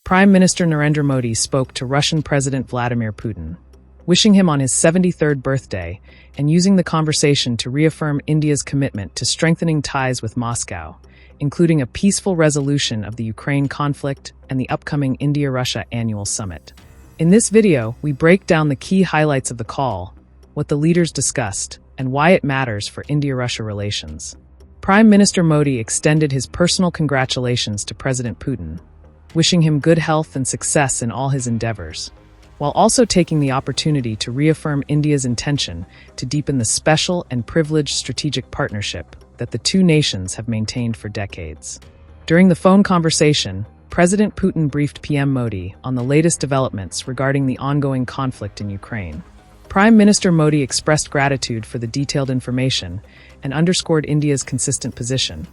Prime Minister Narendra Modi spoke to Russian President Vladimir Putin, wishing him on his 73rd birthday and using the conversation to reaffirm India's commitment to strengthening ties with Moscow, including a peaceful resolution of the Ukraine conflict and the upcoming India-Russia annual summit. In this video, we break down the key highlights of the call, what the leaders discussed, and why it matters for India-Russia relations. Prime Minister Modi extended his personal congratulations to President Putin, wishing him good health and success in all his endeavors, while also taking the opportunity to reaffirm India's intention to deepen the special and privileged strategic partnership that the two nations have maintained for decades. During the phone conversation, President Putin briefed PM Modi on the latest developments regarding the ongoing conflict in Ukraine. Prime Minister Modi expressed gratitude for the detailed information and underscored India's consistent position,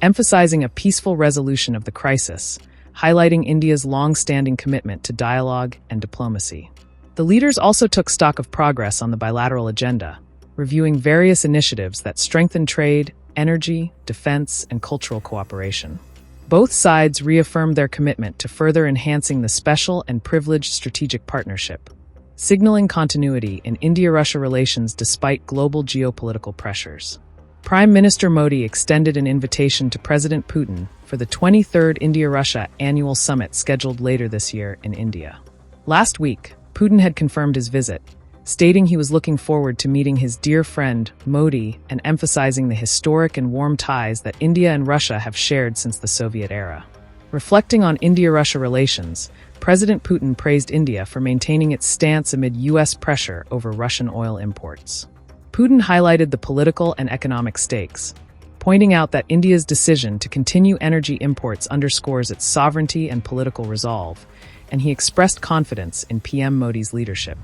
emphasizing a peaceful resolution of the crisis, highlighting India's long-standing commitment to dialogue and diplomacy. The leaders also took stock of progress on the bilateral agenda, reviewing various initiatives that strengthen trade, energy, defense, and cultural cooperation. Both sides reaffirmed their commitment to further enhancing the special and privileged strategic partnership, signaling continuity in India-Russia relations despite global geopolitical pressures. Prime Minister Modi extended an invitation to President Putin for the 23rd India-Russia annual summit scheduled later this year in India. Last week, Putin had confirmed his visit, stating he was looking forward to meeting his dear friend, Modi, and emphasizing the historic and warm ties that India and Russia have shared since the Soviet era. Reflecting on India-Russia relations, President Putin praised India for maintaining its stance amid U.S. pressure over Russian oil imports. Putin highlighted the political and economic stakes, pointing out that India's decision to continue energy imports underscores its sovereignty and political resolve, and he expressed confidence in PM Modi's leadership.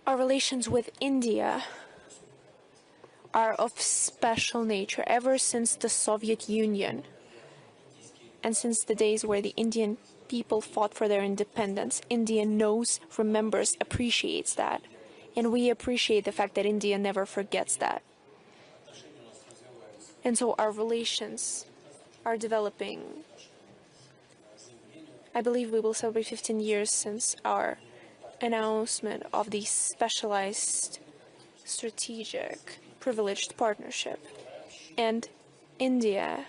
Our relations with India are of special nature ever since the Soviet Union and since the days where the Indian people fought for their independence. India knows, remembers, appreciates that. And we appreciate the fact that India never forgets that. And so our relations are developing. I believe we will celebrate 15 years since our announcement of the specialized, strategic, privileged partnership. And India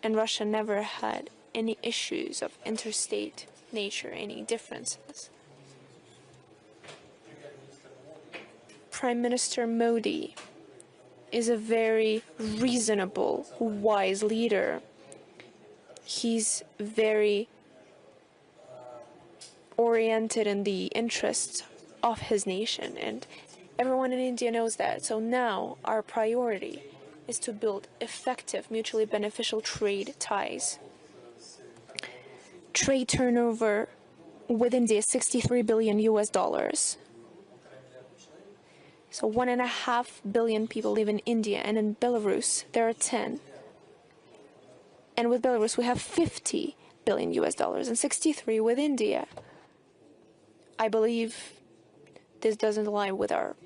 and Russia never had any issues of interstate nature, any differences. Prime Minister Modi is a very reasonable, wise leader. He's very oriented in the interests of his nation, and everyone in India knows that. So now our priority is to build effective, mutually beneficial trade ties. Trade turnover with India is $63 billion US. So 1.5 billion people live in India, and in Belarus there are 10. And with Belarus we have $50 billion US and 63 with India. I believe this doesn't align with our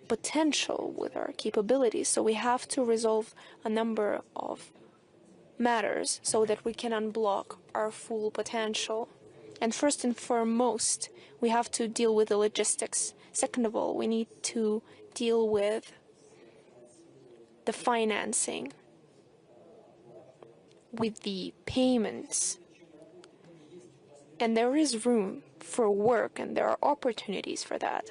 potential, with our capabilities, so we have to resolve a number of matters so that we can unblock our full potential. And first and foremost, we have to deal with the logistics. Second of all, we need to deal with the financing, with the payments. And there is room for work, and there are opportunities for that.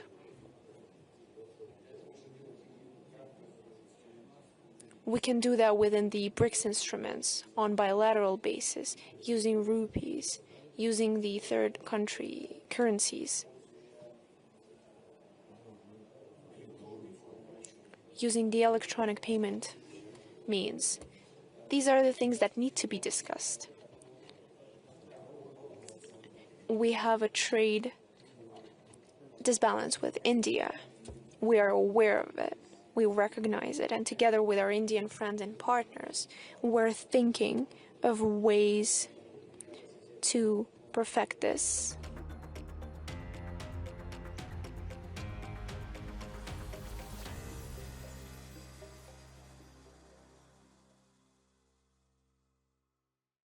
We can do that within the BRICS instruments on bilateral basis, using rupees, using the third country currencies, using the electronic payment means. These are the things that need to be discussed. We have a trade disbalance with India. We are aware of it. We recognize it. And together with our Indian friends and partners, we're thinking of ways to perfect this.